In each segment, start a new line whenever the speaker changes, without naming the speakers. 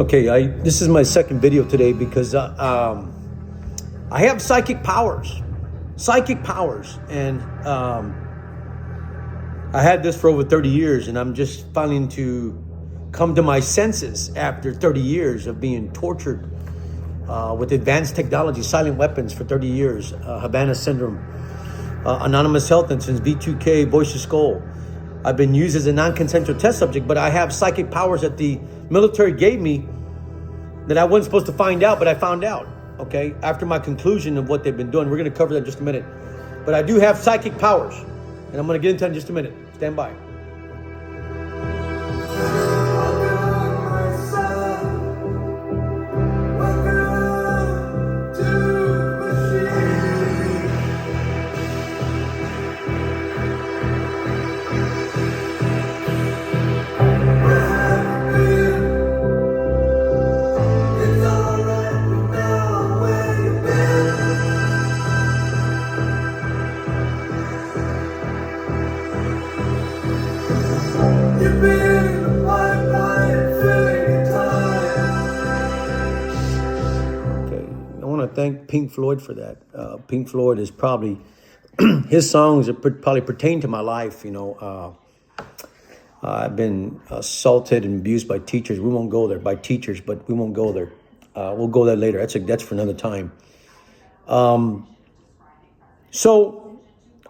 Okay, this is my second video today because I have psychic powers, and I had this for over 30 years, and I'm just finally to come to my senses after 30 years of being tortured with advanced technology, silent weapons for 30 years, Havana syndrome, anonymous health incidents, V2K, voice of skull. I've been used as a non-consensual test subject, but I have psychic powers that the military gave me that I wasn't supposed to find out, but I found out, okay? After my conclusion of what they've been doing. We're gonna cover that in just a minute. But I do have psychic powers, and I'm gonna get into that in just a minute. Stand by. Thank Pink Floyd for that. Pink Floyd is probably, his songs are probably pertain to my life. You know, I've been assaulted and abused by teachers. We won't go there, by teachers, but we won't go there. We'll go there later. That's for another time. So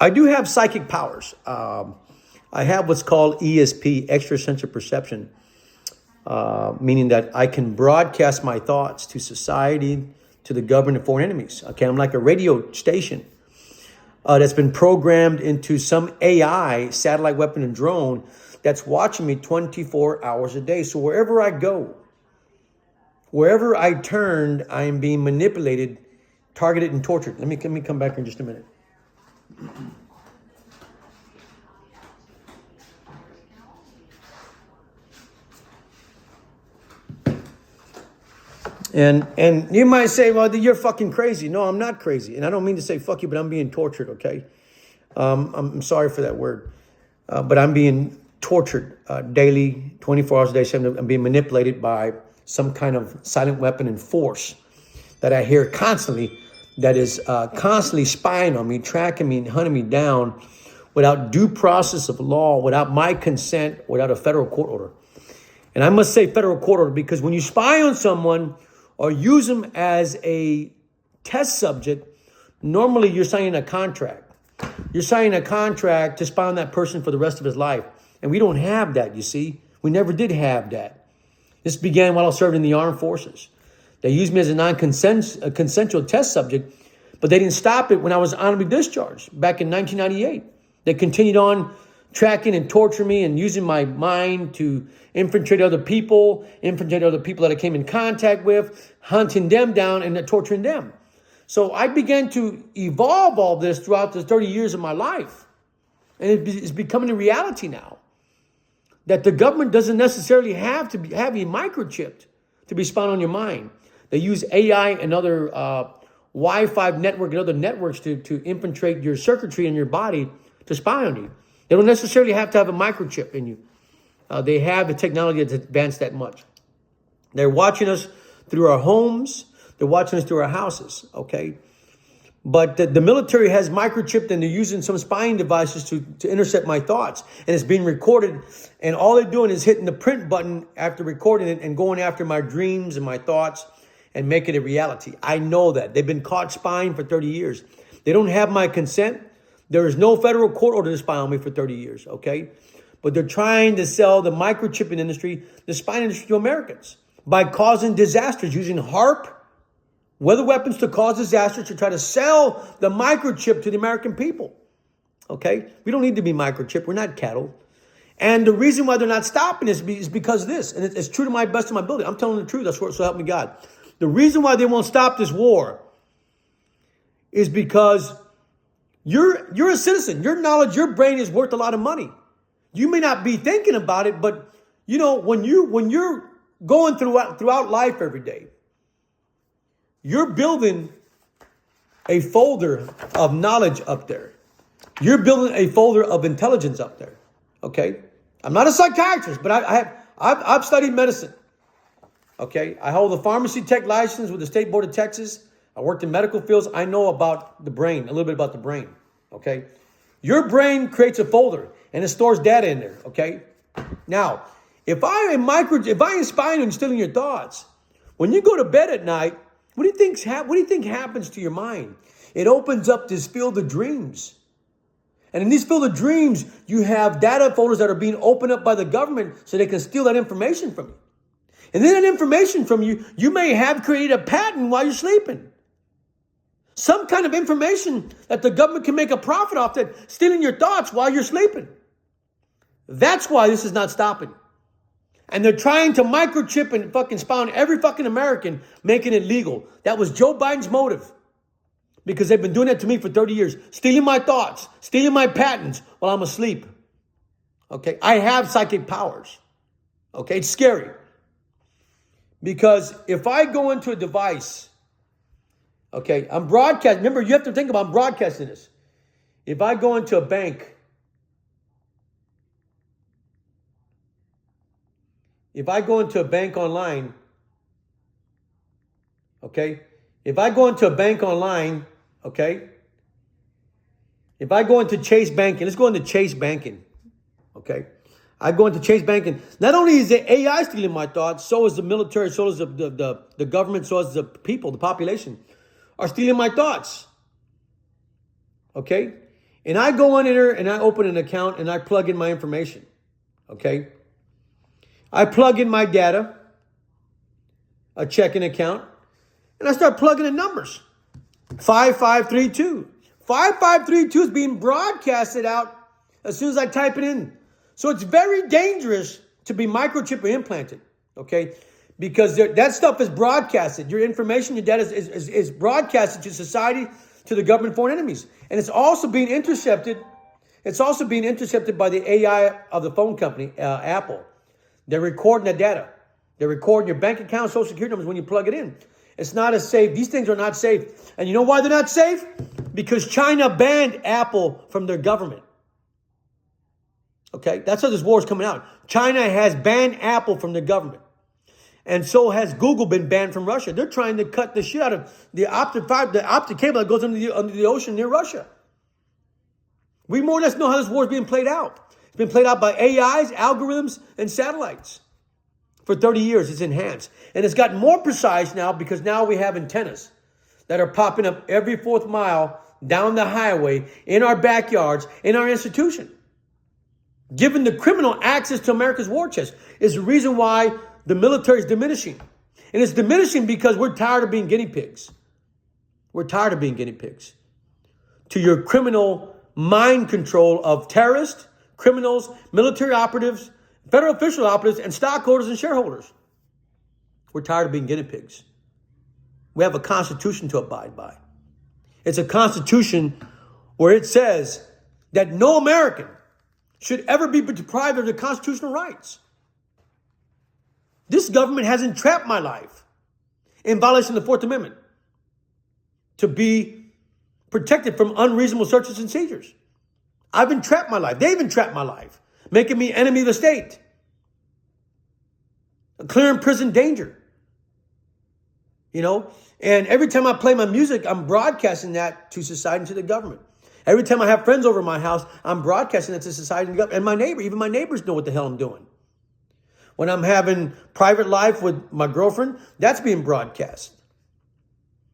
I do have psychic powers. I have what's called ESP, extrasensory perception, meaning that I can broadcast my thoughts to society, to the government and foreign enemies. Okay, I'm like a radio station that's been programmed into some AI, satellite weapon and drone that's watching me 24 hours a day. So wherever I go, wherever I turn, I am being manipulated, targeted, and tortured. Let me come back here in just a minute. And you might say, well, you're fucking crazy. No, I'm not crazy. And I don't mean to say fuck you, but I'm being tortured, okay? I'm sorry for that word. But I'm being tortured daily, 24 hours a day, 7. I'm being manipulated by some kind of silent weapon and force that I hear constantly, that is constantly spying on me, tracking me, and hunting me down without due process of law, without my consent, without a federal court order. And I must say federal court order because when you spy on someone or use them as a test subject, normally you're signing a contract. You're signing a contract to spy on that person for the rest of his life. And we don't have that, you see. We never did have that. This began while I was serving in the armed forces. They used me as a non-consensual test subject, but they didn't stop it when I was honorably discharged back in 1998. They continued on tracking and torturing me and using my mind to infiltrate other people that I came in contact with, hunting them down and torturing them. So I began to evolve all this throughout the 30 years of my life. And it's becoming a reality now that the government doesn't necessarily have to have you microchipped to be spying on your mind. They use AI and other Wi-Fi network and other networks to infiltrate your circuitry in your body to spy on you. They don't necessarily have to have a microchip in you. They have the technology that's advanced that much. They're watching us through our homes. They're watching us through our houses, okay? But the military has microchipped, and they're using some spying devices to intercept my thoughts. And it's being recorded, and all they're doing is hitting the print button after recording it and going after my dreams and my thoughts and making it reality. I know that. They've been caught spying for 30 years. They don't have my consent. There is no federal court order to spy on me for 30 years, okay? But they're trying to sell the microchipping industry, the spying industry to Americans by causing disasters, using HARP, weather weapons to cause disasters, to try to sell the microchip to the American people, okay? We don't need to be microchipped. We're not cattle. And the reason why they're not stopping this is because of this. And it's true to my best of my ability. I'm telling the truth. That's what, so help me God. The reason why they won't stop this war is because you're a citizen. Your knowledge, your brain is worth a lot of money. You may not be thinking about it, but you know, when you're going throughout life every day, you're building a folder of knowledge up there. You're building a folder of intelligence up there. Okay? I'm not a psychiatrist, but I've studied medicine. Okay, I hold a pharmacy tech license with the State Board of Texas. I worked in medical fields. I know about the brain, a little bit about the brain. Okay, your brain creates a folder and it stores data in there. Okay, now if I am spying and stealing your thoughts, when you go to bed at night, what do you think happens to your mind? It opens up this field of dreams. And in these field of dreams, you have data folders that are being opened up by the government so they can steal that information from you. And then that information from you, you may have created a patent while you're sleeping. Some kind of information that the government can make a profit off that, stealing your thoughts while you're sleeping. That's why this is not stopping. And they're trying to microchip and fucking spy on every fucking American, making it legal. That was Joe Biden's motive. Because they've been doing that to me for 30 years. Stealing my thoughts, stealing my patents while I'm asleep. Okay, I have psychic powers. Okay, it's scary. Because if I go into a device, okay, I'm broadcasting. Remember, you have to think about I'm broadcasting this. If I go into a bank, if I go into a bank online, okay, if I go into a bank online, okay, if I go into Chase Banking, let's go into Chase Banking, okay, I go into Chase Banking. Not only is the AI stealing my thoughts, so is the military, so is the government, so is the people, the population, are stealing my thoughts, okay, and I go in there and I open an account and I plug in my information, okay, I plug in my data, a checking account, and I start plugging in numbers. 5532. 5532 is being broadcasted out as soon as I type it in. So it's very dangerous to be microchipped or implanted, okay? Because that stuff is broadcasted. Your information, your data is broadcasted to society, to the government, foreign enemies. And it's also being intercepted. It's also being intercepted by the AI of the phone company, Apple. They're recording the data. They're recording your bank account, social security numbers when you plug it in. It's not as safe. These things are not safe. And you know why they're not safe? Because China banned Apple from their government. Okay, that's how this war is coming out. China has banned Apple from their government. And so has Google been banned from Russia. They're trying to cut the shit out of the optic cable that goes under the ocean near Russia. We more or less know how this war is being played out. It's been played out by AIs, algorithms, and satellites. For 30 years, it's enhanced. And it's gotten more precise now because now we have antennas that are popping up every 4th mile down the highway, in our backyards, in our institution. Giving the criminal access to America's war chest is the reason why the military is diminishing. And it's diminishing because we're tired of being guinea pigs. We're tired of being guinea pigs. To your criminal mind control of terrorists, criminals, military operatives, federal official operatives, and stockholders and shareholders. We're tired of being guinea pigs. We have a constitution to abide by. It's a constitution where it says that no American should ever be deprived of their constitutional rights. This government has entrapped my life in violation of the 4th Amendment to be protected from unreasonable searches and seizures. I've entrapped my life. They've entrapped my life, making me enemy of the state. A clear and present danger. You know, and every time I play my music, I'm broadcasting that to society and to the government. Every time I have friends over my house, I'm broadcasting that to society and the government. And even my neighbors know what the hell I'm doing. When I'm having private life with my girlfriend, that's being broadcast.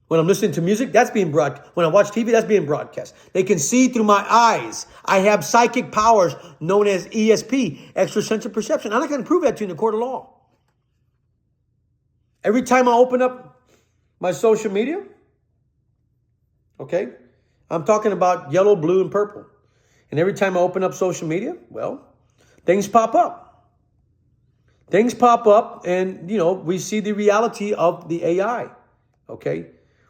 When I'm listening to music, that's being broadcast. When I watch TV, that's being broadcast. They can see through my eyes. I have psychic powers known as ESP, extrasensory perception. I'm not going to prove that to you in the court of law. Every time I open up my social media, okay, I'm talking about yellow, blue, and purple. And every time I open up social media, well, things pop up. Things pop up and, you know, we see the reality of the AI, okay?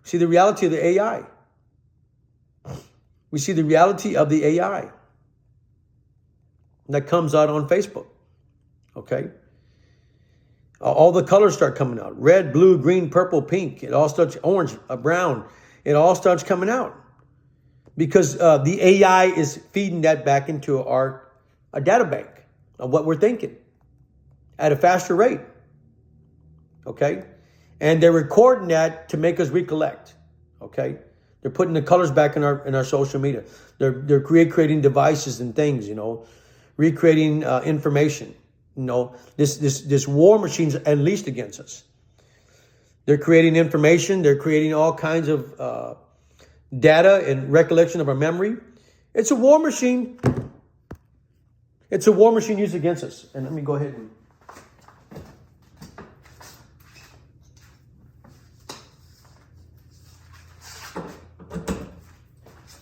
We see the reality of the AI. We see the reality of the AI that comes out on Facebook, okay? All the colors start coming out. Red, blue, green, purple, pink. It all starts orange, brown. It all starts coming out because the AI is feeding that back into our data bank of what we're thinking at a faster rate. okay? And they're recording that to make us recollect, okay? They're putting the colors back in our social media. They're creating devices and things, recreating information. This war machine's unleashed against us. They're creating information. They're creating all kinds of data and recollection of our memory. It's a war machine. It's a war machine used against us. And let me go ahead and...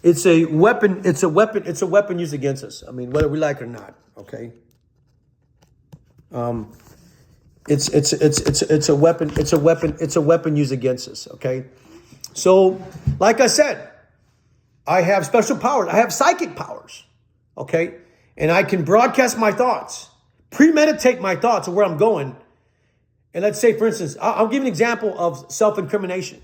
It's a weapon. It's a weapon. It's a weapon used against us. I mean, whether we like it or not. Okay. It's a weapon. It's a weapon. It's a weapon used against us. Okay. So, like I said, I have special powers. I have psychic powers. Okay, and I can broadcast my thoughts, premeditate my thoughts of where I'm going. And let's say, for instance, I'll give an example of self-incrimination.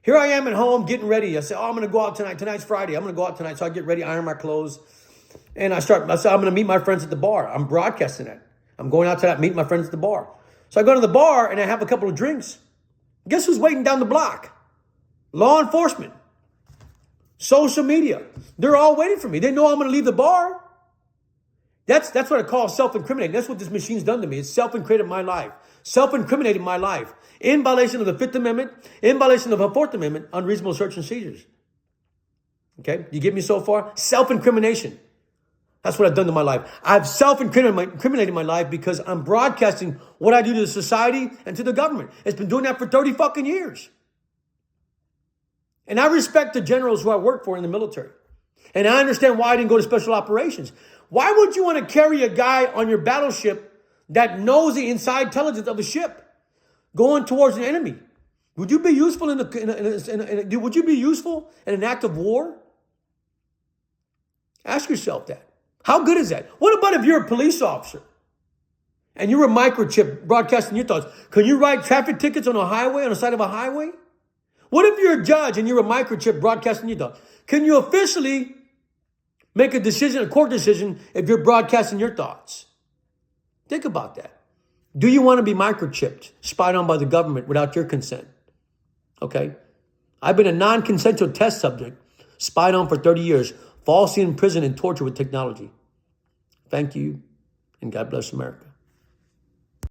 Here I am at home getting ready. I say, I'm going to go out tonight. Tonight's Friday. I'm going to go out tonight. So I get ready, iron my clothes. And I say, I'm going to meet my friends at the bar. I'm broadcasting it. I'm going out tonight, meet my friends at the bar. So I go to the bar and I have a couple of drinks. Guess who's waiting down the block? Law enforcement. Social media. They're all waiting for me. They know I'm going to leave the bar. That's what I call self-incriminating. That's what this machine's done to me. It's self-incriminated my life. Self-incriminating my life. In violation of the Fifth Amendment, in violation of the Fourth Amendment, unreasonable search and seizures. Okay? You get me so far? Self-incrimination. That's what I've done to my life. I've self-incriminated my life because I'm broadcasting what I do to the society and to the government. It's been doing that for 30 fucking years. And I respect the generals who I work for in the military. And I understand why I didn't go to special operations. Why would you want to carry a guy on your battleship that knows the inside intelligence of the ship going towards an enemy? Would you be useful would you be useful in an act of war? Ask yourself that. How good is that? What about if you're a police officer and you're a microchip broadcasting your thoughts? Can you write traffic tickets on on the side of a highway? What if you're a judge and you're a microchip broadcasting your thoughts? Can you officially make a court decision, if you're broadcasting your thoughts? Think about that. Do you want to be microchipped, spied on by the government without your consent? Okay. I've been a non-consensual test subject, spied on for 30 years, falsely imprisoned and tortured with technology. Thank you, and God bless America.